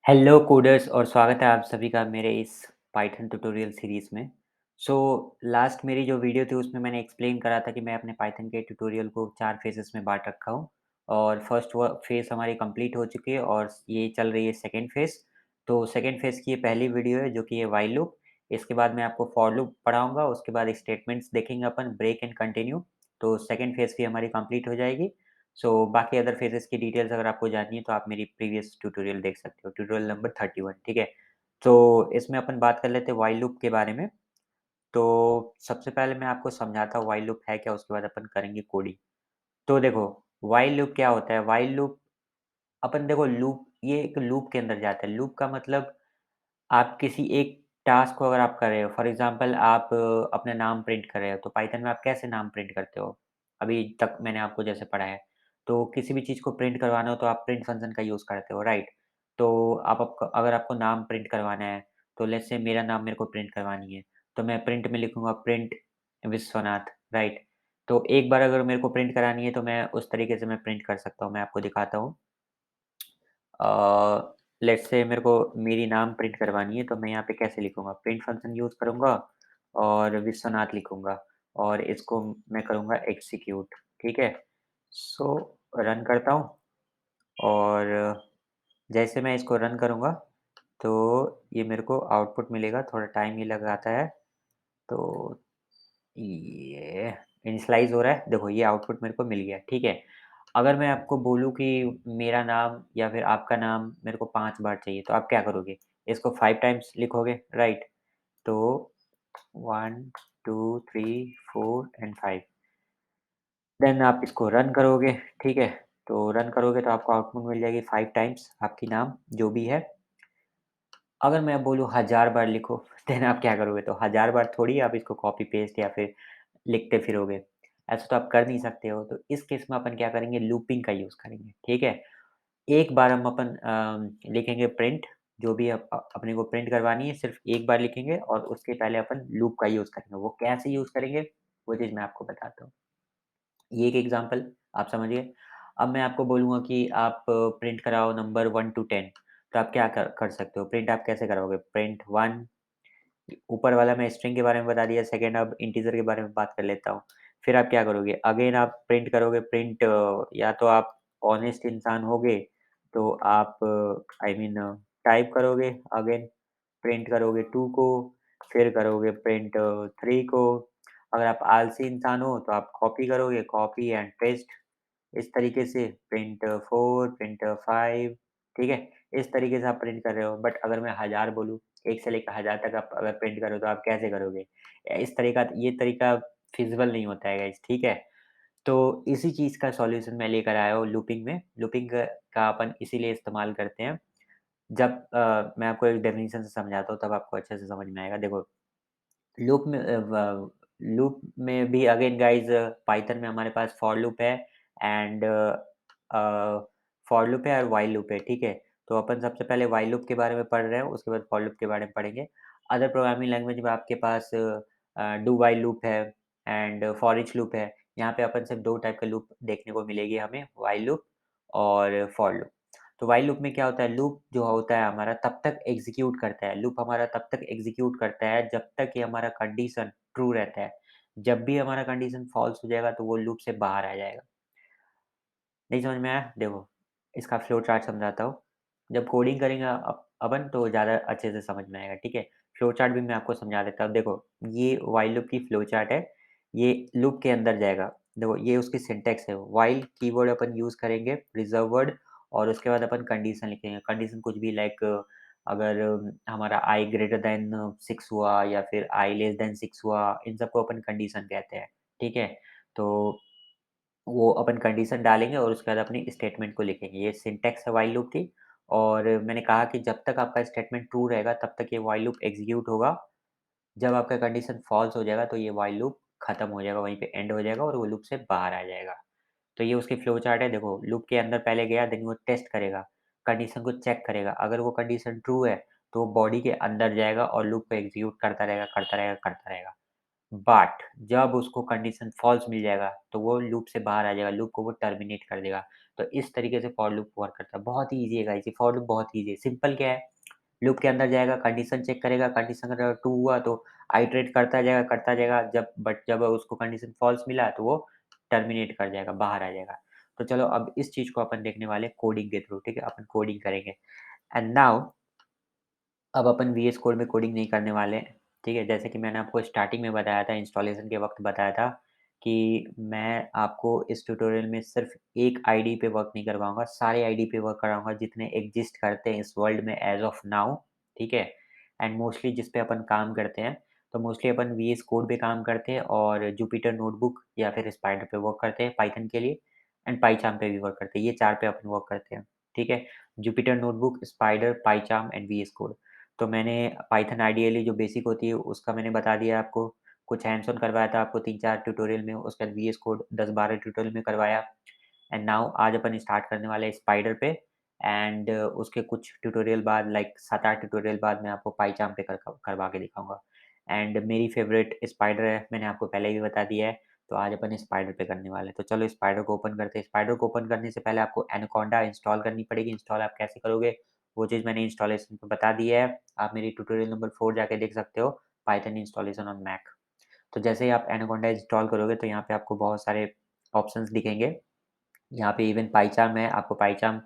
Hello coders और स्वागत है आप सभी का मेरे इस पाइथन ट्यूटोरियल सीरीज़ में। सो लास्ट मेरी जो वीडियो थी उसमें मैंने एक्सप्लेन करा था कि मैं अपने पाइथन के ट्यूटोरियल को 4 फेजेस में बाँट रखा हूँ और फर्स्ट व फेज़ हमारी कंप्लीट हो चुकी है और ये चल रही है सेकंड फेज़। तो सेकंड फेज़ की ये पहली वीडियो है जो कि है व्हाइल लूप। इसके बाद मैं आपको फॉर लूप पढ़ाऊँगा, उसके बाद स्टेटमेंट्स देखेंगे अपन ब्रेक एंड कंटिन्यू। तो सेकंड फेज़ भी हमारी कंप्लीट हो जाएगी। बाकी अदर फेजेस की डिटेल्स अगर आपको जाननी है तो आप मेरी प्रीवियस ट्यूटोरियल देख सकते हो, ट्यूटोरियल नंबर 31 ठीक है। तो इसमें अपन बात कर लेते हैं व्हाइल लूप के बारे में। तो सबसे पहले मैं आपको समझाता हूँ व्हाइल लूप है क्या, उसके बाद अपन करेंगे कोडिंग। तो देखो व्हाइल लूप क्या होता है? व्हाइल लूप अपन देखो लूप ये एक लूप के अंदर जाता है। लूप का मतलब आप किसी एक टास्क को अगर आप कर रहे हो, फॉर एग्ज़ाम्पल आप अपना नाम प्रिंट कर रहे हो, तो पाइथन में आप कैसे नाम प्रिंट करते हो? अभी तक मैंने आपको जैसे पढ़ाया है। तो किसी भी चीज़ को प्रिंट करवाना हो तो आप प्रिंट फ़ंक्शन का यूज़ करते हो, राइट? तो आप अगर आपको नाम प्रिंट करवाना है, तो लेट्स से मेरा नाम मेरे को प्रिंट करवानी है, तो मैं प्रिंट में लिखूँगा प्रिंट विश्वनाथ, राइट? तो एक बार अगर मेरे को प्रिंट करानी है तो मैं उस तरीके से मैं प्रिंट कर सकता हूँ, मैं आपको दिखाता हूँ। लेट्स से मेरे को मेरी नाम प्रिंट करवानी है तो मैं यहाँ पे कैसे लिखूँगा? प्रिंट फ़ंक्शन यूज़ करूँगा और विश्वनाथ लिखूँगा और इसको मैं करूँगा एग्ज़ीक्यूट, ठीक है? रन करता हूँ और जैसे मैं इसको रन करूँगा, तो ये मेरे को आउटपुट मिलेगा, थोड़ा टाइम ये लगाता है। तो ये इनिशियलाइज़ हो रहा है, देखो ये आउटपुट मेरे को मिल गया, ठीक है। अगर मैं आपको बोलूँ कि मेरा नाम या फिर आपका नाम मेरे को 5 बार चाहिए, तो आप क्या करोगे? इसको 5 टाइम्स लिखोगे, राइट? तो 1, 2, 3, 4 एंड 5 देन आप इसको रन करोगे, ठीक है? तो रन करोगे तो आपको आउटपुट मिल जाएगी 5 टाइम्स आपकी नाम जो भी है। अगर मैं बोलूँ 1000 बार लिखो, देन आप क्या करोगे? तो 1000 बार थोड़ी आप इसको कॉपी पेस्ट या फिर लिखते फिरोगे। ऐसा तो आप कर नहीं सकते हो। तो इस केस में अपन क्या करेंगे? लूपिंग का यूज़ करेंगे, ठीक है? एक बार हम अपन लिखेंगे प्रिंट, जो भी अपने को प्रिंट करवानी है सिर्फ़ एक बार लिखेंगे और उसके पहले अपन लूप का यूज़ करेंगे। वो कैसे यूज़ करेंगे? वो चीज़ मैं आपको बताता हूँ। ये एक एग्ज़ाम्पल आप समझ गए। अब मैं आपको बोलूँगा कि आप प्रिंट कराओ नंबर 1 टू 10, तो आप क्या कर कर सकते हो? प्रिंट आप कैसे कराओगे? प्रिंट 1, ऊपर वाला मैं स्ट्रिंग के बारे में बता दिया, सेकंड अब इंटीजर के बारे में बात कर लेता हूँ। फिर आप क्या करोगे? अगेन आप प्रिंट करोगे, प्रिंट या तो आप ऑनेस्ट इंसान होगे, तो आप आई मीन टाइप करोगे, अगेन प्रिंट करोगे 2 को, फिर करोगे प्रिंट 3 को। अगर आप आलसी इंसान हो, तो आप कॉपी करोगे, कॉपी एंड पेस्ट। इस तरीके से प्रिंट 4, प्रिंट 5, ठीक है? इस तरीके से आप प्रिंट कर रहे हो। बट अगर मैं 1000 बोलूँ, 1 से लेकर 1000 तक आप अगर प्रिंट करो तो आप कैसे करोगे? इस तरीका ये तरीका फ़ीज़िबल नहीं होता है गाइज़, ठीक है? तो इसी चीज़ का सॉल्यूशन मैं लेकर आया हूँ लूपिंग में। लूपिंग का अपन इसीलिए इस्तेमाल करते हैं जब मैं आपको एक डेफ़िनेशन से समझाता हूँ तब आपको अच्छे से समझ में आएगा। देखो लूप में भी अगेन गाइज़ पाइथन में हमारे पास फॉर लूप है एंड फॉर लूप है और व्हाइल लूप है, ठीक है? तो अपन सबसे पहले व्हाइल लूप के बारे में पढ़ रहे हैं, उसके बाद फॉर लूप के बारे में पढ़ेंगे। अदर प्रोग्रामिंग लैंग्वेज में आपके पास डू व्हाइल लूप है एंड फॉर ईच लूप है। यहाँ पे अपन सिर्फ 2 टाइप का लूप देखने को मिलेगी हमें, व्हाइल लूप और फॉर लूप। तो व्हाइल लूप में क्या होता है? लूप जो होता है हमारा तब तक एग्ज़ीक्यूट करता है, लूप हमारा तब तक एग्ज़ीक्यूट करता है जब तक ये हमारा कंडीशन ट्रू रहता है। जब भी हमारा कंडीशन फ़ॉल्स हो जाएगा तो वो लूप से बाहर आ जाएगा। नहीं समझ में आया? देखो, इसका फ्लो चार्ट समझाता हूँ। जब कोडिंग करेंगे अपन तो ज़्यादा अच्छे से समझ में आएगा, ठीक है? फ्लो चार्ट भी मैं आपको समझा देता हूँ। देखो, ये व्हाइल लूप की फ्लो चार्ट है। ये लूप के अंदर जाएगा। देखो, ये उसकी सिंटैक्स है। व्हाइल कीवर्ड अपन यूज़ करेंगे, रिज़र्व वर्ड और उसके बाद अपन कंडीशन लिखेंगे। कंडीशन कुछ भी लाइक अगर हमारा i ग्रेटर दैन 6 हुआ या फिर i लेस दैन 6 हुआ, इन सबको अपन कंडीशन कहते हैं, ठीक है? तो वो अपन कंडीशन डालेंगे और उसके बाद अपनी स्टेटमेंट को लिखेंगे। ये सिंटैक्स है व्हाइल लूप की और मैंने कहा कि जब तक आपका स्टेटमेंट ट्रू रहेगा तब तक ये व्हाइल लूप एग्ज़ीक्यूट होगा। जब आपका कंडीशन फ़ॉल्स हो जाएगा तो ये व्हाइल लूप खत्म हो जाएगा, वहीं पे एंड हो जाएगा और वो लूप से बाहर आ जाएगा। तो ये उसकी फ्लो चार्ट है। देखो, लूप के अंदर पहले गया, देन वो टेस्ट करेगा, कंडीशन को चेक करेगा। अगर वो कंडीशन ट्रू है तो वो बॉडी के अंदर जाएगा और लूप को एग्ज़ीक्यूट करता रहेगा, करता रहेगा, करता रहेगा। बट जब उसको कंडीशन फ़ॉल्स मिल जाएगा, तो वो लूप से बाहर आ जाएगा, लूप को वो टर्मिनेट कर देगा। तो इस तरीके से फॉर लूप वर्क करता है। बहुत ही ईज़ी है गाइस, ये फॉर लूप बहुत ईज़ी है। सिंपल क्या है, लूप के अंदर जाएगा, कंडीशन चेक करेगा, कंडीशन अगर ट्रू हुआ तो आइटरेट करता जाएगा, जब उसको कंडीशन फ़ॉल्स मिला तो वो टर्मिनेट कर जाएगा, बाहर आ जाएगा। तो चलो अब इस चीज़ को अपन देखने वाले हैं कोडिंग के थ्रू, ठीक है? अपन कोडिंग करेंगे एंड नाउ अब अपन वीएस कोड में कोडिंग नहीं करने वाले हैं, ठीक है? जैसे कि मैंने आपको स्टार्टिंग में बताया था, इंस्टॉलेशन के वक़्त बताया था कि मैं आपको इस ट्यूटोरियल में सिर्फ़ एक आईडी पे वर्क नहीं करवाऊँगा, सारे आईडी पे वर्क कराऊँगा जितने एक्ज़िस्ट करते हैं इस वर्ल्ड में एज़ ऑफ़ नाउ, ठीक है? एंड मोस्टली जिस पे अपन काम करते हैं, तो मोस्टली अपन वीएस कोड पे काम करते हैं और जुपिटर नोटबुक या फिर स्पाइडर पे वर्क करते हैं पाइथन के लिए एंड पाइचार्म पे भी वर्क करते हैं। ये 4 पे अपन वर्क करते हैं, ठीक है? Jupyter notebook, Spyder, PyCharm and VS code. तो मैंने पाइथन आइडियली जो बेसिक होती है उसका मैंने बता दिया आपको, कुछ हैंड्स ऑन करवाया था आपको 3-4 ट्यूटोरियल में, उसके बाद वीएस कोड 10-12 ट्यूटोरियल में करवाया एंड नाउ आज अपन स्टार्ट करने वाले हैं स्पाइडर पे एंड उसके कुछ ट्यूटोरियल बाद लाइक 7-8 ट्यूटोरियल बाद मैं आपको पाइचार्म पे करवा के दिखाऊँगा एंड मेरी फ़ेवरेट स्पाइडर है, मैंने आपको पहले भी बता दिया है, तो आज अपन स्पाइडर पे करने वाले हैं। तो चलो स्पाइडर को ओपन करते हैं। स्पाइडर को ओपन करने से पहले आपको एनाकोंडा इंस्टॉल करनी पड़ेगी। इंस्टॉल आप कैसे करोगे? वो चीज़ मैंने इंस्टॉलेशन पे बता दी है। आप मेरी ट्यूटोरियल नंबर 4 जाके देख सकते हो, पाइथन इंस्टॉलेशन ऑन मैक। तो जैसे ही आप एनाकोंडा इंस्टॉल करोगे तो यहाँ पे आपको बहुत सारे ऑप्शंस दिखेंगे। यहाँ पे इवन पाइचार्म है, आपको पाइचार्म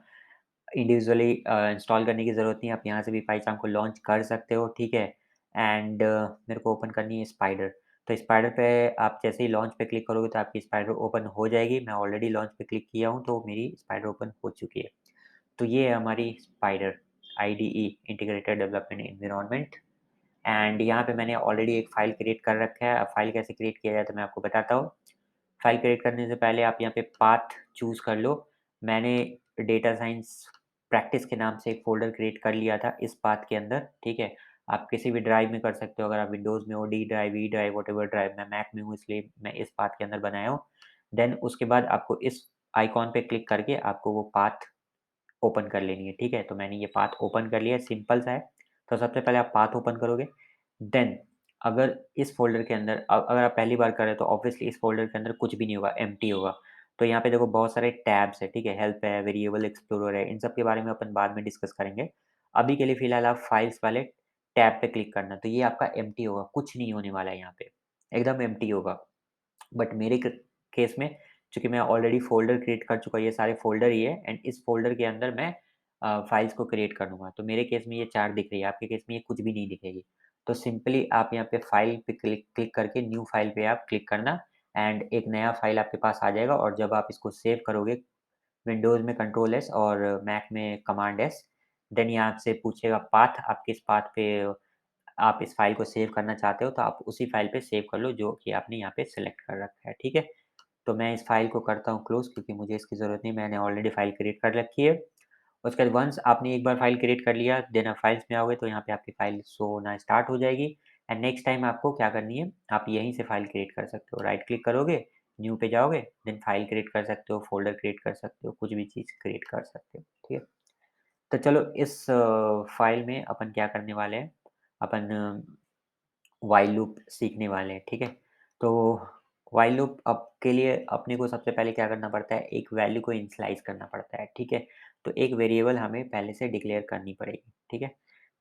इंडिविजुअली इंस्टॉल करने की ज़रूरत नहीं है, आप यहाँ से भी पाइचार्म को लॉन्च कर सकते हो, ठीक है? एंड मेरे को ओपन करनी है स्पाइडर। तो स्पाइडर पे आप जैसे ही लॉन्च पे क्लिक करोगे तो आपकी स्पाइडर ओपन हो जाएगी। मैं ऑलरेडी लॉन्च पे क्लिक किया हूँ, तो मेरी स्पाइडर ओपन हो चुकी है। तो ये है हमारी spider IDE integrated development environment and यहाँ पे मैंने ऑलरेडी एक फ़ाइल क्रिएट कर रखा है। अब फ़ाइल कैसे क्रिएट किया जाए तो मैं आपको बताता हूँ। फ़ाइल क्रिएट करने से पहले आप यहाँ पे पाथ चूज़ कर लो। मैंने डेटा साइंस प्रैक्टिस के नाम से एक फ़ोल्डर क्रिएट कर लिया था इस पाथ के अंदर, ठीक है? आप किसी भी ड्राइव में कर सकते हो, अगर आप विंडोज़ में हो D drive, E drive, whatever drive, मैं मैक में हूँ इसलिए मैं इस पाथ के अंदर बनाया हूँ। देन उसके बाद आपको इस आइकॉन पे क्लिक करके आपको वो पाथ ओपन कर लेनी है, ठीक है? तो मैंने ये पाथ ओपन कर लिया है, सिंपल सा है। तो सबसे पहले आप पाथ ओपन करोगे, देन अगर इस फ़ोल्डर के अंदर अगर आप पहली बार कर रहे हो तो ऑब्वियसली इस फ़ोल्डर के अंदर कुछ भी नहीं होगा, एम्प्टी होगा। तो यहाँ पे देखो बहुत सारे टैब्स हैं, ठीक है? हेल्प है, वेरिएबल एक्सप्लोरर है, इन सब के बारे में अपन बाद में डिस्कस करेंगे। अभी के लिए फ़िलहाल आप फाइल्स वाले टैब पे क्लिक करना, तो ये आपका एम्प्टी होगा, कुछ नहीं होने वाला है यहाँ पे, एकदम एम्प्टी होगा। बट मेरे केस में चूँकि मैं ऑलरेडी फ़ोल्डर क्रिएट कर चुका, ये सारे फ़ोल्डर ही है एंड इस फ़ोल्डर के अंदर मैं फाइल्स को क्रिएट कर लूँगा। तो मेरे केस में ये 4 दिख रही है, आपके केस में ये कुछ भी नहीं दिखेगी। तो सिंपली आप यहाँ पे फाइल पे क्लिक क्लिक करके न्यू फाइल पे आप क्लिक करना एंड एक नया फाइल आपके पास आ जाएगा और जब आप इसको सेव करोगे विंडोज़ में कंट्रोल एस और मैक में कमांड एस, देन यहाँ से पूछेगा पाथ, आप किस पाथ पे आप इस फाइल को सेव करना चाहते हो, तो आप उसी फाइल पे सेव कर लो जो कि आपने यहाँ पे सेलेक्ट कर रखा है, ठीक है? तो मैं इस फाइल को करता हूँ क्लोज़ क्योंकि मुझे इसकी ज़रूरत नहीं, मैंने ऑलरेडी फाइल क्रिएट कर रखी है। उसके बाद वन्स आपने एक बार फाइल क्रिएट कर लिया, देन आप फाइल्स में आओगे तो यहाँ पे आपकी फाइल शो होना स्टार्ट हो जाएगी एंड नेक्स्ट टाइम आपको क्या करनी है, आप यहीं से फाइल क्रिएट कर सकते हो। राइट क्लिक करोगे, न्यू पे जाओगे, देन फाइल क्रिएट कर सकते हो, फ़ोल्डर क्रिएट कर सकते हो, कुछ भी चीज़ क्रिएट कर सकते हो, ठीक है? तो चलो इस फाइल में अपन क्या करने वाले हैं, अपन व्हाइल लूप सीखने वाले हैं, ठीक है? तो व्हाइल लूप अब के लिए अपने को सबसे पहले क्या करना पड़ता है, एक वैल्यू को इनिशियलाइज़ करना पड़ता है, ठीक है? तो एक वेरिएबल हमें पहले से डिक्लेयर करनी पड़ेगी, ठीक है?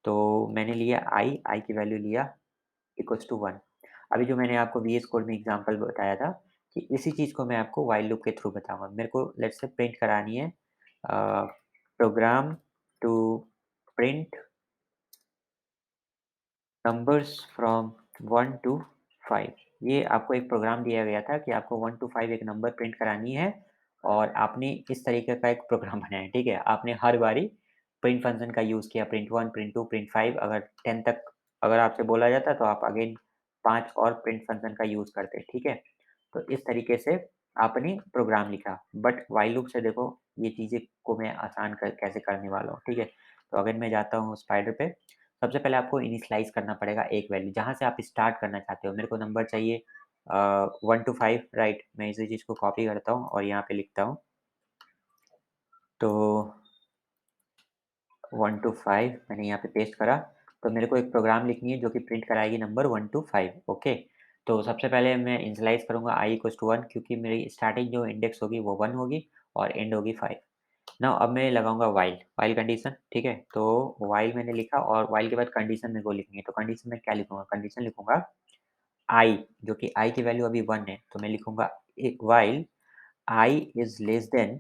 तो मैंने लिया आई की वैल्यू लिया इक्वल्स टू 1। अभी जो मैंने आपको वीएस कोड में एग्ज़ाम्पल बताया था कि इसी चीज़ को मैं आपको व्हाइल लूप के थ्रू बताऊँगा। मेरे को लेट्स से प्रिंट करानी है program to print numbers from 1 to 5। ये आपको एक प्रोग्राम दिया गया था कि आपको 1 टू 5 एक नंबर प्रिंट करानी है और आपने इस तरीके का एक प्रोग्राम बनाया है, ठीक है? आपने हर बारी प्रिंट फंक्शन का यूज़ किया, प्रिंट 1, प्रिंट 2, प्रिंट 5, अगर 10 तक अगर आपसे बोला जाता तो आप अगेन 5 और प्रिंट फंक्शन का यूज़ करते, ठीक है? तो इस तरीके से आपने प्रोग्राम लिखा। बट व्हाइल लूप से देखो ये चीज़ें को मैं आसान कैसे करने वाला हूँ, ठीक है? तो अगर मैं जाता हूँ स्पाइडर पे, सबसे पहले आपको इनिशियलाइज़ करना पड़ेगा एक वैल्यू, जहाँ से आप स्टार्ट करना चाहते हो। मेरे को नंबर चाहिए 1 टू 5, राइट? मैं इसी चीज़ को कॉपी करता हूँ और यहाँ पे लिखता हूँ। तो 1 टू 5 मैंने यहाँ पे पेस्ट करा। तो मेरे को एक प्रोग्राम लिखनी है जो कि प्रिंट कराएगी नंबर 1 टू 5, ओके? तो सबसे पहले मैं इनिशियलाइज़ करूँगा i इक्वल्स टू 1 क्योंकि मेरी स्टार्टिंग जो इंडेक्स होगी वो 1 होगी और एंड होगी 5। नाउ अब मैं लगाऊँगा व्हाइल कंडीशन, ठीक है? तो व्हाइल मैंने लिखा और व्हाइल के बाद कंडीशन मेरे को लिखनी है, तो कंडीशन में क्या लिखूँगा? कंडीशन लिखूँगा i जो कि i की वैल्यू अभी 1 है, तो मैं लिखूँगा while i is less than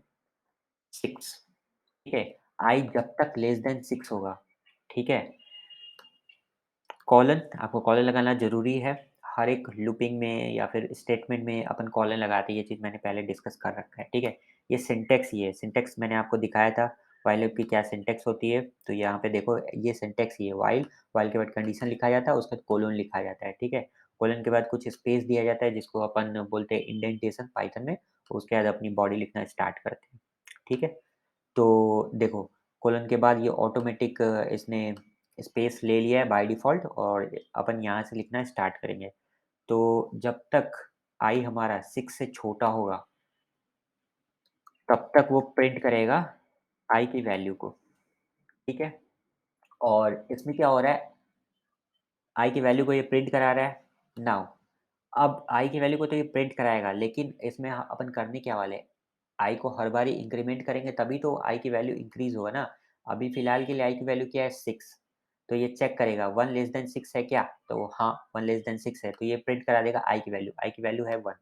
6, ठीक है? i जब तक लेस देन 6 होगा, ठीक है? कॉलन आपको कॉलन लगाना ज़रूरी है। हर एक लूपिंग में या फिर स्टेटमेंट में अपन कॉलन लगाते हैं, ये चीज़ मैंने पहले डिस्कस कर रखा है, ठीक है? ये सिंटैक्स ही है, सिंटैक्स मैंने आपको दिखाया था व्हाइल लूप की क्या सिंटैक्स होती है, तो यहाँ पे देखो ये सिंटैक्स ही है व्हाइल के बाद कंडीशन लिखा जाता है, उसके बाद कोलन लिखा जाता है, ठीक है? कोलन के बाद कुछ स्पेस दिया जाता है जिसको अपन बोलते हैं इंडेंटेशन पाइथन में, उसके बाद अपनी बॉडी लिखना स्टार्ट करते हैं, ठीक है? तो देखो कोलन के बाद ये ऑटोमेटिक इसने स्पेस ले लिया है बाय डिफ़ॉल्ट और अपन यहाँ से लिखना स्टार्ट करेंगे। तो जब तक i हमारा 6 से छोटा होगा, तब तक वो प्रिंट करेगा i की वैल्यू को, ठीक है? और इसमें क्या हो रहा है, i की वैल्यू को ये प्रिंट करा रहा है। नाउ अब i की वैल्यू को तो ये प्रिंट कराएगा, लेकिन इसमें अपन करने क्या वाले हैं, i को हर बारी इंक्रीमेंट करेंगे तभी तो i की वैल्यू इंक्रीज़ होगा ना। अभी फ़िलहाल के लिए i की वैल्यू क्या है 6, तो ये चेक करेगा 1 लेस देन 6 है क्या? तो हाँ, 1 लेस देन 6 है, तो ये प्रिंट करा देगा i की वैल्यू है 1,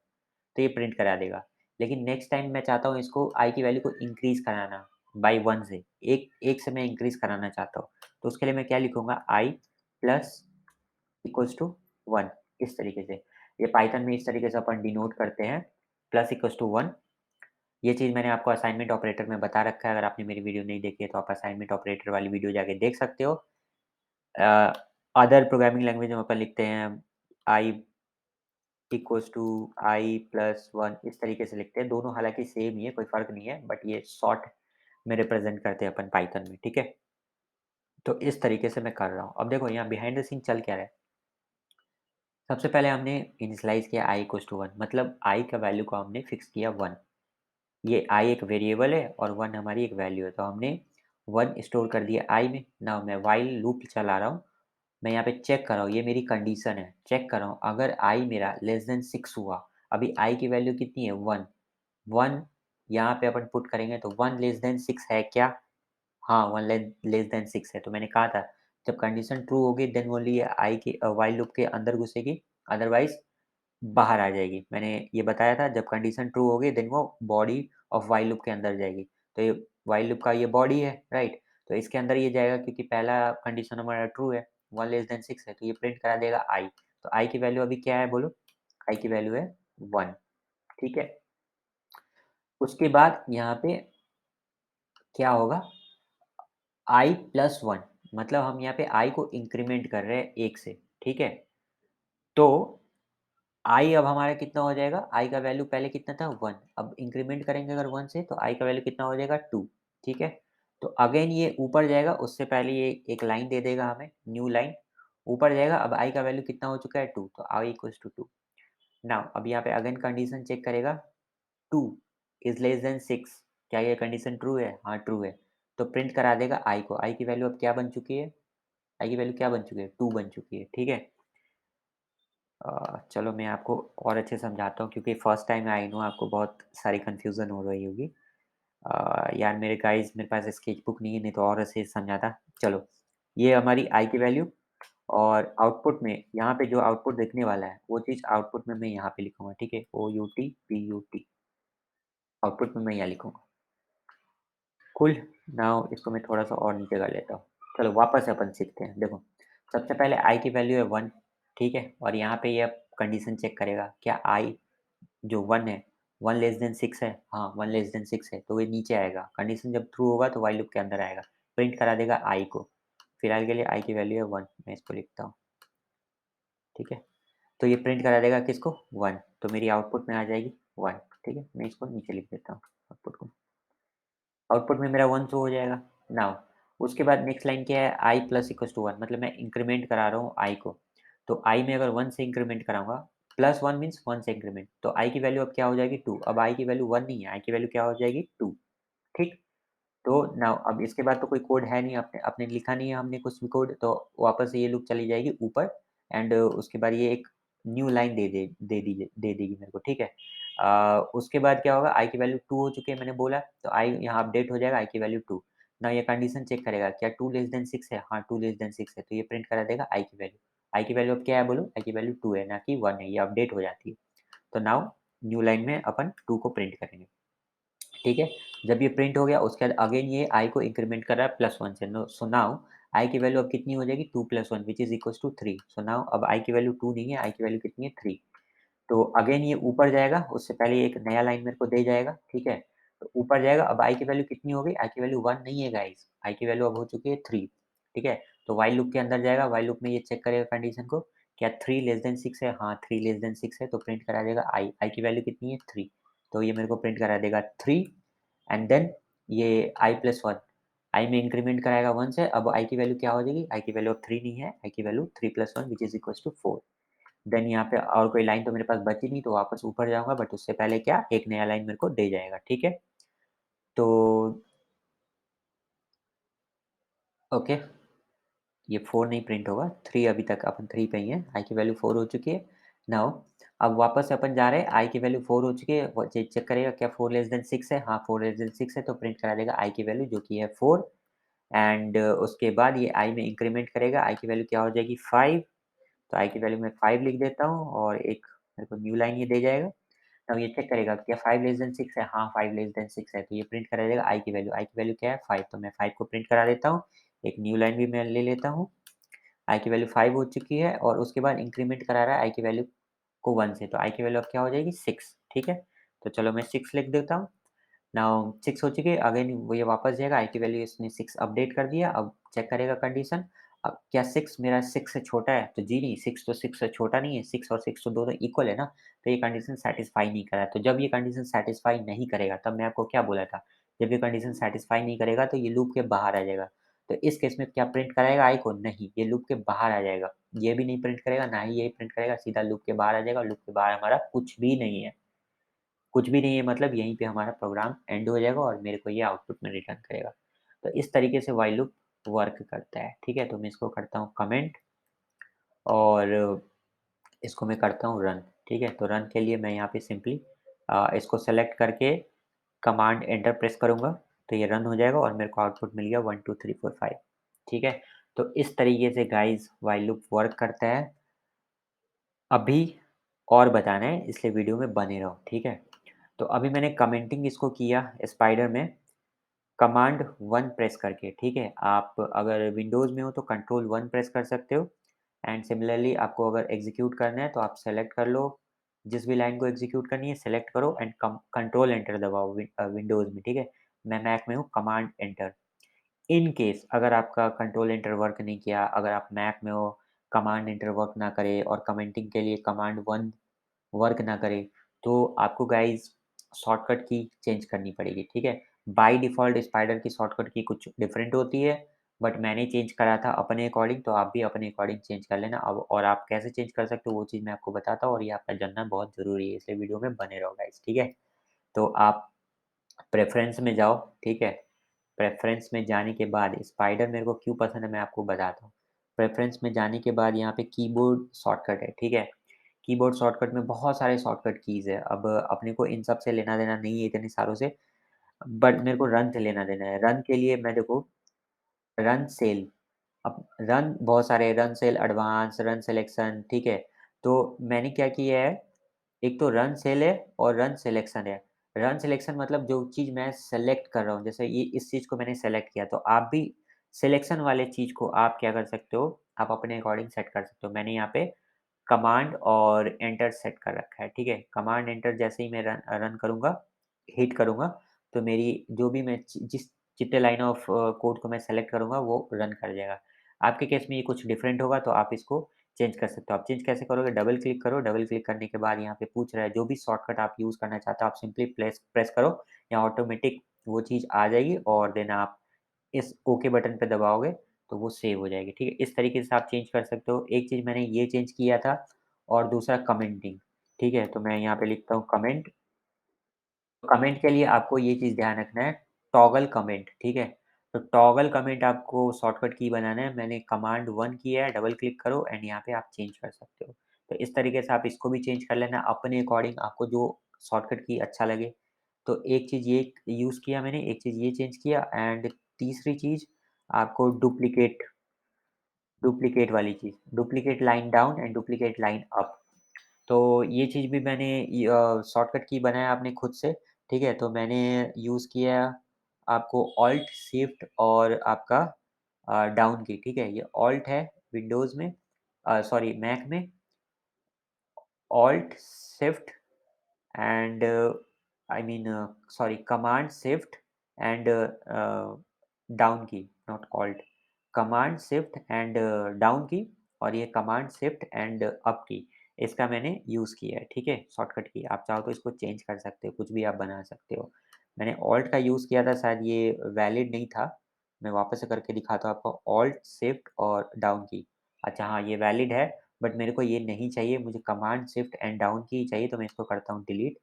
तो ये प्रिंट करा देगा। लेकिन नेक्स्ट टाइम मैं चाहता हूँ इसको i की वैल्यू को इंक्रीज़ कराना बाय 1 से, 1 से मैं इंक्रीज़ कराना चाहता हूँ। तो उसके लिए मैं क्या लिखूँगा i प्लस इक्वल्स टू 1 इस तरीके से। ये पाइथन में इस तरीके से अपन डिनोट करते हैं, प्लस इक्वल्स टू 1। ये चीज़ मैंने आपको असाइनमेंट ऑपरेटर में बता रखा है, अगर आपने मेरी वीडियो नहीं देखी है तो आप असाइनमेंट ऑपरेटर वाली वीडियो जाके देख सकते हो। अ, अदर प्रोग्रामिंग लैंग्वेज में अपन लिखते हैं i equals to i plus 1 इस तरीके से लिखते हैं। दोनों हालाँकि सेम ही है, कोई फ़र्क नहीं है, बट ये शॉर्ट में रिप्रेज़ेंट करते हैं अपन पाइथन में, ठीक है? तो इस तरीके से मैं कर रहा हूँ। अब देखो यहाँ बिहाइंड द सीन चल क्या रहा है। सबसे पहले हमने इनिशियलाइज़ किया i इक्वल्स टू 1 मतलब i का वैल्यू को हमने फिक्स किया 1। ये i एक वेरिएबल है और 1 हमारी एक वैल्यू है, तो हमने 1 स्टोर कर दिया i में। नाउ मैं व्हाइल लूप चला रहा हूँ, मैं यहाँ पे चेक कर रहा हूँ, ये मेरी कंडीशन है, चेक कर रहा हूँ अगर i मेरा लेस देन 6 हुआ, अभी i की वैल्यू कितनी है 1, 1 यहाँ पे अपन पुट करेंगे तो 1 लेस देन 6 है क्या? हाँ, 1 लेस देन 6 है, तो मैंने कहा था जब कंडीशन ट्रू होगी देन ओनली ये i की व्हाइल लूप के अंदर घुसेगी, अदरवाइज़ बाहर आ जाएगी। मैंने ये बताया था जब कंडीशन ट्रू होगी देन वो बॉडी ऑफ व्हाइल लूप के अंदर जाएगी। तो ये व्हाइल लूप का ये बॉडी है, राइट? तो इसके अंदर ये जाएगा क्योंकि पहला कंडीशन हमारा ट्रू है, 1 लेस देन 6 है, तो ये प्रिंट करा देगा i। तो i की वैल्यू अभी क्या है बोलो? i की वैल्यू है 1, ठीक है? उसके बाद यहाँ पे क्या होगा? i प्लस 1 मतलब हम यहाँ पे i को इंक्रीमेंट कर रहे हैं 1 से, ठीक है? तो i अब हमारा कितना हो जाएगा? i का वैल्यू पहले कितना था 1, अब इंक्रीमेंट करेंगे अगर 1 से तो i का वैल्यू कितना हो जाएगा 2, ठीक है? तो अगेन ये ऊपर जाएगा, उससे पहले ये एक लाइन दे देगा हमें, न्यू लाइन, ऊपर जाएगा, अब i का वैल्यू कितना हो चुका है 2, तो i इक्वल्स टू 2। नाउ अब यहाँ पे अगेन कंडीशन चेक करेगा, 2 इज़ लेस देन 6, क्या ये कंडीशन ट्रू है? हाँ, ट्रू है। तो प्रिंट करा देगा i को, i की वैल्यू अब क्या बन चुकी है? i की वैल्यू क्या बन चुकी है? 2 बन चुकी है, ठीक है? चलो मैं आपको और अच्छे से समझाता हूँ क्योंकि फर्स्ट टाइम आई नो आपको बहुत सारी कन्फ्यूज़न हो रही होगी। यार मेरे गाइस मेरे पास स्केच बुक नहीं है, नहीं तो और अच्छे से समझाता। चलो, ये हमारी आई की वैल्यू और आउटपुट में यहाँ पे जो आउटपुट दिखने वाला है, वो चीज़ आउटपुट में मैं यहाँ पे लिखूँगा, ठीक है? OUT, PUT आउटपुट में मैं यहाँ लिखूँगा। कूल, नाउ इसको मैं थोड़ा-सा और नीचे कर लेता हूँ। चलो वापस से अपन सीखते हैं। देखो, सबसे पहले i की वैल्यू है 1, ठीक है? और यहाँ पे ये अब कंडीशन चेक करेगा, क्या i जो 1 है, 1 लेस देन 6 है? हाँ, 1 लेस देन 6 है, तो ये नीचे आएगा। कंडीशन जब ट्रू होगा तो व्हाइल लूप के अंदर आएगा। प्रिंट करा देगा i को। फिलहाल के लिए i की वैल्यू है 1, मैं इसको लिखता हूँ, ठीक है? तो ये प्रिंट करा देगा किसको? 1, तो मेरी आउटपुट में आ जाएगी 1, ठीक है? मैं इसको नीचे लिख देता हूँ आउटपुट को। आउटपुट में मेरा 1 शो हो जाएगा। नाउ उसके बाद नेक्स्ट लाइन क्या है? i प्लस इक्वल्स टू 1 मतलब मैं इंक्रीमेंट करा रहा हूँ i को। तो i में अगर 1 से इंक्रीमेंट कराऊँगा, प्लस 1 मीन्स 1 से इंक्रीमेंट, तो i की वैल्यू अब क्या हो जाएगी 2। अब i की वैल्यू 1 नहीं है, i की वैल्यू क्या हो जाएगी 2, ठीक? तो नाउ अब इसके बाद तो कोई कोड है नहीं, आपने आपने लिखा नहीं है हमने कुछ भी कोड, तो वापस से ये लूप चली जाएगी ऊपर एंड उसके बाद ये एक न्यू लाइन दे देगी मेरे को, ठीक है। उसके बाद क्या होगा, i की वैल्यू 2 हो चुकी है मैंने बोला, तो i यहाँ अपडेट हो जाएगा, i की वैल्यू 2। नाउ ये कंडीशन चेक करेगा, क्या 2 लेस देन 6 है? हाँ, 2 लेस देन 6 है, तो ये प्रिंट करा देगा i की वैल्यू। i की वैल्यू अब क्या है बोलो? i की वैल्यू 2 है, ना कि 1 है, ये अपडेट हो जाती है। तो नाउ न्यू लाइन में अपन 2 को प्रिंट करेंगे, ठीक है। जब ये प्रिंट हो गया, उसके बाद अगेन ये i को इंक्रीमेंट कर रहा है +1 से। नो सो नाउ i की वैल्यू अब कितनी हो जाएगी? 2 + 1 which is equals to 3। So now अब i की वैल्यू 2 नहीं है, i की वैल्यू कितनी है? 3। तो अगेन ये ऊपर जाएगा, उससे पहले एक नया लाइन मेरे को दे जाएगा, ठीक है? तो ऊपर जाएगा, अब i की वैल्यू कितनी हो गई? i की वैल्यू 1 नहीं है गाइस, i की वैल्यू अब हो चुकी है 3, ठीक है? तो व्हाइल लूप के अंदर जाएगा, व्हाइल लूप में ये चेक करेगा कंडीशन को, क्या 3 लेस देन 6 है? हाँ, 3 लेस देन 6 है, तो प्रिंट करा देगा i की वैल्यू कितनी है? 3। तो ये मेरे को प्रिंट करा देगा 3 एंड देन ये i + 1, i में इंक्रीमेंट कराएगा 1 से, अब i की वैल्यू क्या हो जाएगी? i की वैल्यू अब 3 नहीं है, i की value 3 + 1 which is equals to 4। Then यहाँ पे और कोई लाइन तो मेरे पास बची नहीं, तो वापस ऊपर जाऊँगा, बट उससे पहले क्या, एक नया लाइन मेरे को दे जाएगा, ठीक है? तो ओके, ये 4 नहीं प्रिंट होगा, 3 अभी तक अपन 3 पे ही हैं, i की वैल्यू 4 हो चुकी है। नाउ अब वापस से अपन जा रहे हैं, i की वैल्यू 4 हो चुकी है, वो चेक करेगा क्या 4 लेस देन 6 है? हाँ, 4 लेस देन 6 है, तो प्रिंट करा देगा i की वैल्यू जो कि है 4 एंड उसके बाद ये i में इंक्रीमेंट करेगा, i की वैल्यू क्या हो जाएगी? 5। तो i की वैल्यू मैं 5 लिख देता हूँ और एक मेरे को न्यू लाइन ये दे जाएगा। अब ये चेक करेगा क्या 5 लेस देन 6 है? हाँ, 5 लेस देन 6 है, तो ये प्रिंट करा देगा i की वैल्यू। i की वैल्यू क्या है? 5, तो मैं 5 को प्रिंट करा देता हूँ। एक न्यू लाइन भी मैं ले लेता हूँ। i की वैल्यू 5 हो चुकी है और उसके बाद इंक्रीमेंट करा रहा है i की वैल्यू को 1 से, तो i की वैल्यू अब क्या हो जाएगी? 6, ठीक है? तो चलो मैं 6 लिख देता हूँ। नाउ 6 हो चुकी है, अगेन वो ये वापस जाएगा, i की वैल्यू इसने 6 अपडेट कर दिया, अब चेक करेगा कंडीशन। अब क्या 6 मेरा 6 से छोटा है? तो जी नहीं, 6 तो 6 से छोटा नहीं है, 6 और 6 तो दोनों इक्वल है ना, तो ये कंडीशन सैटिस्फाई नहीं कर रहा है। तो जब ये कंडीशन सैटिस्फाई नहीं करेगा, तब मैं आपको क्या बोला था, जब ये कंडीशन सैटिस्फाई नहीं करेगा, तो ये लूप के बाहर आ जाएगा। तो इस केस में क्या प्रिंट कराएगा i को? नहीं, ये लूप के बाहर आ जाएगा। ये भी नहीं प्रिंट करेगा, ना ही ये प्रिंट करेगा, सीधा लूप के बाहर आ जाएगा, लूप के बाहर हमारा कुछ भी नहीं है। कुछ भी नहीं है मतलब यहीं पे हमारा प्रोग्राम एंड हो जाएगा और मेरे को ये आउटपुट में रिटर्न करेगा। तो इस तरीके से व्हाइल लूप वर्क करता है, ठीक है? तो मैं इसको करता हूँ कमेंट और इसको मैं करता हूँ रन, ठीक है? तो रन के लिए मैं यहाँ पे सिंपली इसको सेलेक्ट करके कमांड एंटर प्रेस करूँगा, तो ये रन हो जाएगा और मेरे को आउटपुट मिल गया 1 2 3 4 5, ठीक है? तो इस तरीके से गाइज़ व्हाइल लूप वर्क करता है। अभी और बताना है इसलिए वीडियो में बने रहो, ठीक है? तो अभी मैंने कमेंटिंग इसको किया स्पाइडर में कमांड 1 प्रेस करके, ठीक है? आप अगर विंडोज़ में हो तो कंट्रोल 1 प्रेस कर सकते हो एंड सिमिलरली आपको अगर एग्ज़ीक्यूट करना है तो आप सेलेक्ट कर लो, जिस भी लाइन को एग्ज़ीक्यूट करनी है सेलेक्ट करो एंड कम कंट्रोल एंटर दबाओ विंडोज़ में, ठीक है? मैं मैक में हूँ कमांड एंटर। इन केस अगर आपका कंट्रोल एंटर वर्क नहीं किया, अगर आप मैक में हो, कमांड एंटर वर्क ना करे और कमेंटिंग के लिए कमांड 1 वर्क ना करे, तो आपको गाइज़ शॉर्टकट की चेंज करनी पड़ेगी, ठीक है? बाय डिफ़ॉल्ट स्पाइडर की शॉर्टकट की कुछ डिफरेंट होती है, बट मैंने चेंज करा था अपने अकॉर्डिंग, तो आप भी अपने अकॉर्डिंग चेंज कर लेना। अब और आप कैसे चेंज कर सकते हो, वो चीज़ मैं आपको बताता हूँ और ये आपका जानना बहुत ज़रूरी है, इसलिए वीडियो में बने रहो गाइज़, ठीक है? तो आप प्रेफ़रेंस में जाओ, ठीक है? प्रेफ़रेंस में जाने के बाद स्पाइडर मेरे को क्यों पसंद है, मैं आपको बताता हूँ। प्रेफ़रेंस में जाने के बाद यहाँ पे कीबोर्ड शॉर्टकट है, ठीक है? कीबोर्ड शॉर्टकट में बहुत सारे शॉर्टकट कीज़ है। अब अपने को इन सब से लेना-देना नहीं है इतने सारों से, बट मेरे को रन से लेना-देना है। रन के लिए मैं देखो रन सेल अब रन बहुत सारे run cell advance, run selection, ठीक है? तो मैंने क्या किया है, एक तो रन सेल है और रन सिलेक्शन है। रन सिलेक्शन मतलब जो चीज़ मैं सेलेक्ट कर रहा हूँ, जैसे ये इस चीज़ को मैंने सेलेक्ट किया, तो आप भी सिलेक्शन वाले चीज़ को आप क्या कर सकते हो, आप अपने अकॉर्डिंग सेट कर सकते हो। मैंने यहाँ पे कमांड और एंटर सेट कर रखा है, ठीक है? कमांड एंटर जैसे ही मैं रन करूँगा, हिट करूँगा, तो मेरी जो भी मैं जिस जितने लाइन ऑफ कोड को मैं सेलेक्ट करूँगा, वो रन कर जाएगा। आपके केस में ये कुछ डिफरेंट होगा, तो आप इसको चेंज कर सकते हो। आप चेंज कैसे करोगे? डबल क्लिक करो, डबल क्लिक करने के बाद यहाँ पे पूछ रहा है, जो भी शॉर्टकट आप यूज़ करना चाहते हो, आप सिंपली प्रेस प्रेस करो, या ऑटोमेटिक वो चीज़ आ जाएगी और देन आप इस ओके बटन पे दबाओगे तो वो सेव हो जाएगी, ठीक है? इस तरीके से आप चेंज कर सकते हो। एक चीज़ मैंने ये चेंज किया था और दूसरा कमेंटिंग, ठीक है? तो मैं यहाँ पे लिखता हूँ कमेंट। कमेंट के लिए आपको ये चीज़ ध्यान रखना है टॉगल कमेंट, ठीक है? तो टॉगल कमेंट आपको शॉर्टकट की बनाना है। मैंने कमांड 1 किया है, डबल क्लिक करो एंड यहाँ पे आप चेंज कर सकते हो। तो इस तरीके से आप इसको भी चेंज कर लेना अपने अकॉर्डिंग आपको जो शॉर्टकट की अच्छा लगे। तो एक चीज़ ये यूज़ किया मैंने, एक चीज़ ये चेंज किया एंड तीसरी चीज़ आपको डुप्लिकेट वाली चीज़, duplicate line down and duplicate line up. तो ये चीज़ भी मैंने शॉर्टकट की बनाया अपने खुद से, ठीक है? तो मैंने यूज़ किया आपको ऑल्ट, शिफ्ट और आपका डाउन की, ठीक है? ये ऑल्ट है विंडोज़ में सॉरी मैक में alt, shift and I mean sorry command, shift and down key, not alt. Command, shift and down key और ये कमांड, शिफ्ट एंड अप की, इसका मैंने यूज़ किया है, ठीक है? शॉर्टकट की। आप चाहो तो इसको चेंज कर सकते हो, कुछ भी आप बना सकते हो। मैंने ऑल्ट का यूज़ किया था, शायद ये वैलिड नहीं था। मैं वापस से करके दिखाता हूँ आपको ऑल्ट, शिफ्ट और डाउन की। अच्छा हाँ, ये वैलिड है बट मेरे को ये नहीं चाहिए, मुझे कमांड, शिफ्ट एंड डाउन की ही चाहिए, तो मैं इसको करता हूँ डिलीट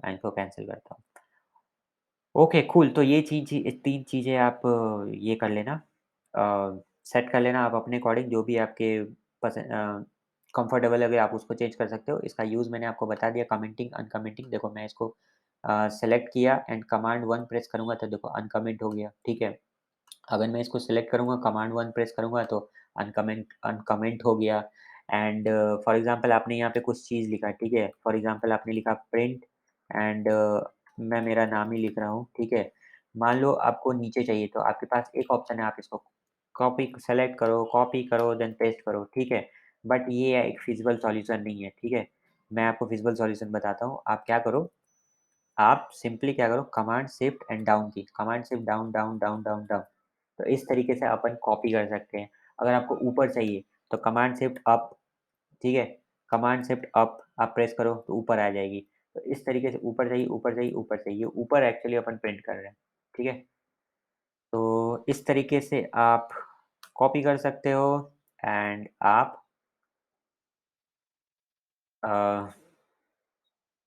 एंड इसको कैंसल करता हूँ। Okay, cool. तो ये 3 चीज़ें आप ये कर लेना सेट कर लेना आप अपने अकॉर्डिंग जो भी आपके कंफर्टेबल लगे आप उसको चेंज कर सकते हो। इसका यूज़ मैंने आपको बता दिया कमेंटिंग, अनकमेंटिंग। देखो मैं इसको सेलेक्ट किया एंड कमांड 1 प्रेस करूँगा तो देखो अनकमेंट हो गया, ठीक है? अगर मैं इसको सेलेक्ट करूँगा, कमांड 1 प्रेस करूँगा तो अनकमेंट हो गया एंड फॉर एग्ज़ाम्पल आपने यहाँ पे कुछ चीज़ लिखा, ठीक है? फॉर एग्ज़ाम्पल आपने लिखा प्रिंट एंड मैं मेरा नाम ही लिख रहा हूँ, ठीक है? मान लो आपको नीचे चाहिए तो आपके पास एक ऑप्शन है, आप इसको कॉपी करो देन पेस्ट करो, ठीक है? बट ये एक फिज़िबल सॉल्यूशन नहीं है, ठीक है? मैं आपको फिज़िबल सॉल्यूशन बताता हूँ। आप क्या करो, आप सिंपली क्या करो कमांड शिफ्ट एंड डाउन की, command shift down, down, down, down, down. तो इस तरीके से अपन कॉपी कर सकते हैं। अगर आपको ऊपर चाहिए तो कमांड शिफ्ट अप, ठीक है? कमांड शिफ्ट अप आप प्रेस करो तो ऊपर आ जाएगी। तो इस तरीके से ऊपर चाहिए, ऊपर चाहिए, ऊपर चाहिए। ऊपर एक्चुअली अपन प्रिंट कर रहे हैं, ठीक है? तो इस तरीके से आप कॉपी कर सकते हो एंड आप अ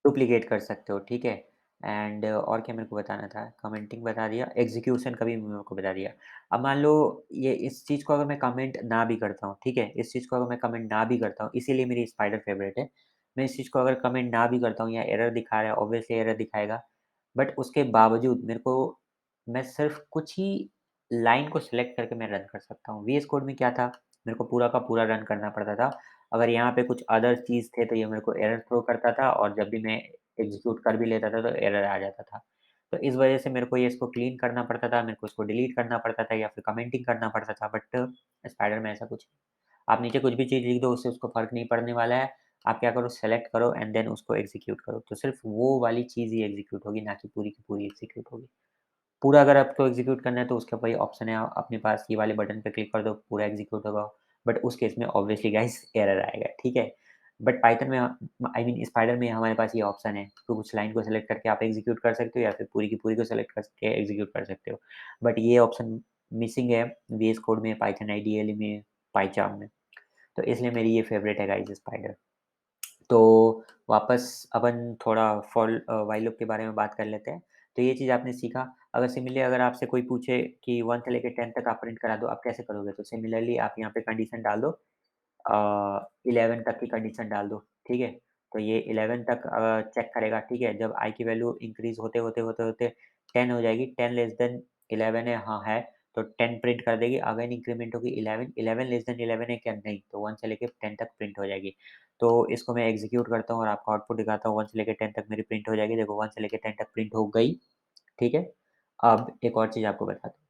डुप्लिकेट कर सकते हो, ठीक है? एंड और क्या मेरे को बताना था? कमेंटिंग बता दिया, एग्ज़ीक्यूशन का भी मेरे को बता दिया। अब मान लो ये इस चीज़ को अगर मैं कमेंट ना भी करता हूँ, ठीक है? इस चीज़ को अगर मैं कमेंट ना भी करता हूँ, इसीलिए मेरी स्पाइडर फ़ेवरेट है। मैं इस चीज़ को अगर कमेंट ना भी करता हूँ या एरर दिखा रहा है, ऑब्वियसली एरर दिखाएगा। बट उसके बावजूद मेरे को मैं सिर्फ़ कुछ ही लाइन को सेलेक्ट करके मैं रन कर सकता हूँ। वीएस कोड में क्या था, मेरे को पूरा का पूरा रन करना पड़ता था। अगर यहाँ पे कुछ अदर चीज़ थे तो ये मेरे को एरर थ्रो करता था और जब भी मैं एग्ज़ीक्यूट कर भी लेता था तो एरर आ जाता था। तो इस वज़ह से मेरे को ये इसको क्लीन करना पड़ता था, मेरे को इसको डिलीट करना पड़ता था या फिर कमेंटिंग करना पड़ता था बट स्पाइडर में ऐसा कुछ नहीं। आप नीचे कुछ भी चीज़ लिख दो उससे उसको फ़र्क नहीं पड़ने वाला है। आप क्या करो सेलेक्ट करो एंड देन उसको एग्ज़ीक्यूट करो। तो सिर्फ़ वो वाली चीज़ ही एग्ज़ीक्यूट होगी ना कि पूरी की पूरी एग्ज़ीक्यूट होगी। पूरा अगर आपको एग्ज़ीक्यूट करना है तो उसके ऊपर ये ऑप्शन है अपने पास ये वाले बटन पे क्लिक कर दो, पूरा एग्ज़ीक्यूट होगा। बट उस केस में ऑब्वियसली गाइस एरर आएगा, ठीक है? बट पाइथन में आई मीन स्पाइडर में हमारे पास ये ऑप्शन है, तो कुछ लाइन को सेलेक्ट करके आप एग्ज़ीक्यूट कर सकते हो या फिर पूरी की पूरी को सेलेक्ट करके एग्ज़ीक्यूट कर सकते हो। बट ये ऑप्शन मिसिंग है वीएस कोड में, पाइथन आईडीएल में, पाइचार्म में। तो इसलिए मेरी ये फ़ेवरेट है गाइस स्पाइडर। तो वापस अपन थोड़ा व्हाइल लूप के बारे में बात कर लेते हैं। तो ये चीज़ आपने सीखा। अगर सिमिलरली अगर आपसे कोई पूछे कि 1 से लेके 10 तक आप प्रिंट करा दो, आप कैसे करोगे? तो सिमिलरली आप यहाँ पे कंडीशन डाल दो 11 तक की कंडीशन डाल दो, ठीक है? तो ये 11 तक चेक करेगा, ठीक है? जब i की वैल्यू इंक्रीज़ होते 10 हो जाएगी, 10 लेस देन 11 है, हाँ है, तो 10 प्रिंट कर देगी, अगेन इंक्रीमेंट होगी 11, 11 लेस देन 11 है क्या? नहीं, तो 1 से लेके 10 तक प्रिंट हो जाएगी। तो इसको मैं एग्ज़ीक्यूट करता हूँ और आपको आउटपुट दिखाता हूँ, 1 से लेके 10 तक मेरी प्रिंट हो जाएगी। देखो 1 से लेके 10 तक प्रिंट हो गई, ठीक है? अब एक और चीज़ आपको बताता हूँ।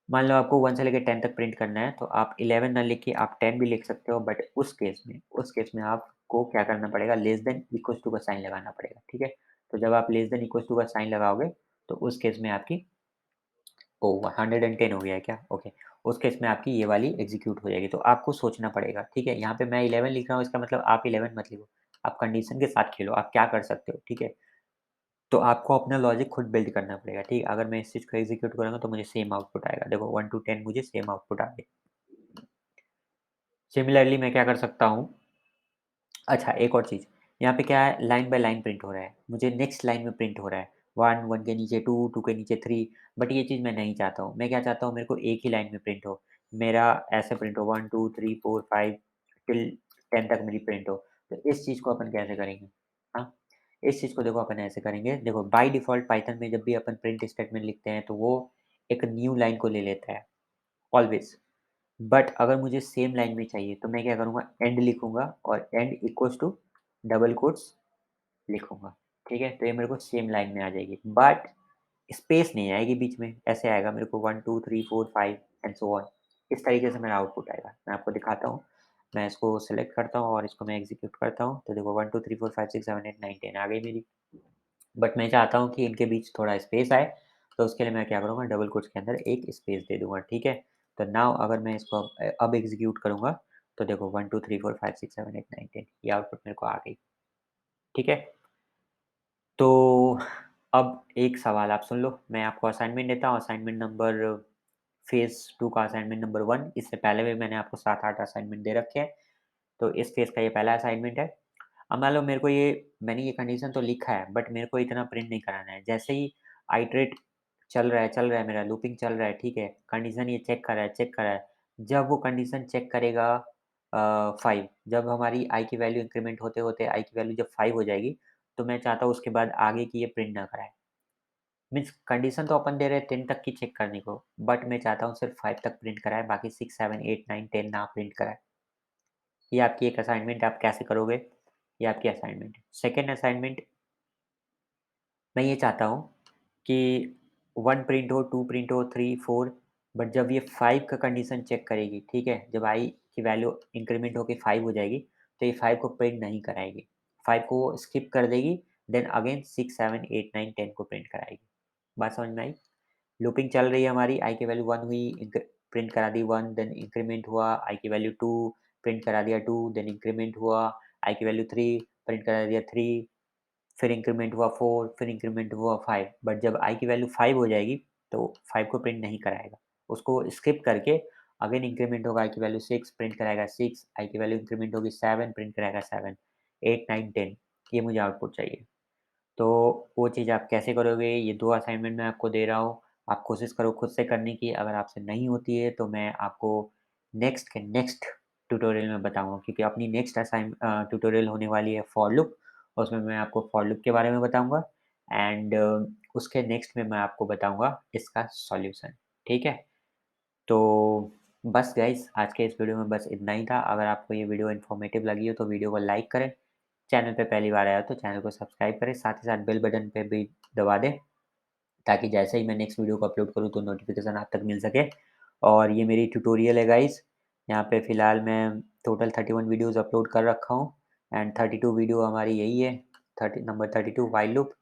मान लो आपको 1 से लेके 10 तक प्रिंट करना है, तो आप 11 ना लिख के आप 10 भी लिख सकते हो, बट उस केस में आपको क्या करना पड़ेगा, लेस देन इक्वल्स टू का साइन लगाना पड़ेगा, ठीक है? तो जब आप लेस देन इक्वल्स टू का साइन लगाओगे, तो उस केस में आपकी ओह! 110 हो गया है क्या? ओके। उस केस में आपकी ये वाली एग्ज़ीक्यूट हो जाएगी, तो आपको सोचना पड़ेगा, ठीक है? यहाँ पे मैं 11 लिख रहा हूँ, इसका मतलब आप 11 मत लिखो। आप कंडीशन के साथ खेलो, आप क्या कर सकते हो, ठीक है? तो आपको अपना लॉजिक खुद बिल्ड करना पड़ेगा, ठीक है? अगर मैं इस चीज़ को एग्ज़ीक्यूट करूँगा तो मुझे सेम आउटपुट आएगा। देखो 1 टू 10 मुझे सेम आउटपुट आ गया। सिमिलरली मैं क्या कर सकता हूँ अच्छा एक और चीज़, यहाँ पे क्या है लाइन बाय लाइन प्रिंट हो रहा है। मुझे नेक्स्ट लाइन में प्रिंट हो रहा है। 1, 1 के नीचे 2, 2 के नीचे 3 बट ये चीज़ मैं नहीं चाहता हूँ। मैं क्या चाहता हूँ मेरे को एक ही लाइन में प्रिंट हो। मेरा ऐसे प्रिंट हो 1, 2, 3, 4, 5 टिल 10 तक मेरी प्रिंट हो। तो इस चीज़ को अपन कैसे करेंगे? हाँ, इस चीज़ को देखो अपन ऐसे करेंगे, देखो बाय डिफ़ॉल्ट पाइथन में जब भी अपन प्रिंट स्टेटमेंट लिखते हैं, तो वो एक न्यू लाइन को ले लेता है, ऑलवेज़। बट अगर मुझे सेम लाइन में चाहिए, तो मैं क्या करूँगा, एंड लिखूँगा और end equals to double quotes लिखूँगा, ठीक है? तो ये मेरे को सेम लाइन में आ जाएगी, बट स्पेस नहीं आएगी बीच में, ऐसे आएगा मेरे को 1, 2, 3, 4, 5 एंड सो ऑन। इस तरीके से मेरा आउटपुट आएगा। मैं आपको दिखाता हूँ। मैं इसको सेलेक्ट करता हूँ और इसको मैं एग्ज़ीक्यूट करता हूँ, तो देखो 1, 2, 3, 4, 5, 6, 7, 8, 9, 10 आ गई मेरी। बट मैं चाहता हूँ कि इनके बीच थोड़ा स्पेस आए, तो उसके लिए मैं क्या करूँगा, डबल कोट्स के अंदर एक स्पेस दे दूँगा, ठीक है? तो नाउ अगर मैं इसको अब एग्ज़ीक्यूट करूँगा, तो देखो 1, 2, 3, 4, 5, 6, 7, 8, 9, 10 ये आउटपुट मेरे को आ गई, ठीक है? तो अब एक सवाल आप सुन लो, मैं आपको असाइनमेंट देता हूँ, असाइनमेंट नंबर फ़ेज़ 2 का असाइनमेंट नंबर 1, इससे पहले भी मैंने आपको 7-8 असाइनमेंट दे रखे हैं, तो इस फ़ेज़ का ये पहला असाइनमेंट है। अब मान लो मेरे को मैंने ये कंडीशन तो लिखा है, बट मेरे को इतना प्रिंट नहीं कराना है। जैसे ही आइटरेट चल रहा है मेरा, लूपिंग चल रहा है, ठीक है? कंडीशन ये चेक कर रहा है। जब वो कंडीशन चेक करेगा 5, जब हमारी i की वैल्यू इंक्रीमेंट होते-होते i की वैल्यू जब 5 हो जाएगी, तो मैं चाहता हूँ उसके बाद आगे की ये प्रिंट ना कराए। मीन्स कंडीशन तो अपन दे रहे हैं 10 तक की चेक करने को, बट मैं चाहता हूँ सिर्फ़ 5 तक प्रिंट कराए, बाकी 6, 7, 8, 9, 10 ना प्रिंट कराए। ये आपकी एक असाइनमेंट आप कैसे करोगे? ये आपकी असाइनमेंट है। सेकंड असाइनमेंट मैं ये चाहता हूँ कि 1 प्रिंट हो, 2 प्रिंट हो, 3, 4 बट जब ये 5 का कंडीशन चेक करेगी, ठीक है? जब i की वैल्यू इंक्रीमेंट होके 5 हो जाएगी, तो ये 5 को प्रिंट नहीं कराएगी। 5 को वो स्किप कर देगी, देन अगेन 6, 7, 8, 9, 10 को प्रिंट कराएगी। बात समझ में आई? लूपिंग चल रही है हमारी, i की वैल्यू 1 हुई, प्रिंट करा दी 1, देन इंक्रीमेंट हुआ, i की वैल्यू 2, प्रिंट करा दिया 2, देन इंक्रीमेंट हुआ, i की वैल्यू 3, प्रिंट करा दिया 3, फिर इंक्रीमेंट हुआ 4, फिर इंक्रीमेंट हुआ 5। बट जब i की वैल्यू 5 हो जाएगी, तो 5 को प्रिंट नहीं कराएगा। उसको स्किप करके अगेन इंक्रीमेंट होगा, i की वैल्यू 6, प्रिंट कराएगा 6, i की वैल्यू इंक्रीमेंट होगी 7, प्रिंट कराएगा 7, 8, 9, 10 ये मुझे आउटपुट चाहिए। तो वो चीज़ आप कैसे करोगे? ये 2 असाइनमेंट मैं आपको दे रहा हूँ। आप कोशिश करो खुद से करने की, अगर आपसे नहीं होती है तो मैं आपको नेक्स्ट के नेक्स्ट ट्यूटोरियल में बताऊँगा, क्योंकि अपनी नेक्स्ट ट्यूटोरियल होने वाली है फॉर लूप। उसमें मैं आपको फॉर लूप के बारे में बताऊँगा एंड उसके नेक्स्ट में मैं आपको बताऊँगा इसका सॉल्यूशन, ठीक है? तो बस गाइज़ आज के इस वीडियो में बस इतना ही था। अगर आपको ये वीडियो इन्फॉर्मेटिव लगी हो तो वीडियो को लाइक करें। चैनल पे पहली बार आया हो तो चैनल को सब्सक्राइब करें, साथ ही साथ बेल बटन पे भी दबा दें, ताकि जैसे ही मैं नेक्स्ट वीडियो को अपलोड करूँ तो नोटिफ़िकेशन आप तक मिल सके। और ये मेरी ट्यूटोरियल है गाइज़, यहाँ पे फ़िलहाल मैं टोटल 31 वीडियोज़ अपलोड कर रखा हूँ एंड 32 वीडियो हमारी यही है, 30 नंबर 32 व्हाइल लूप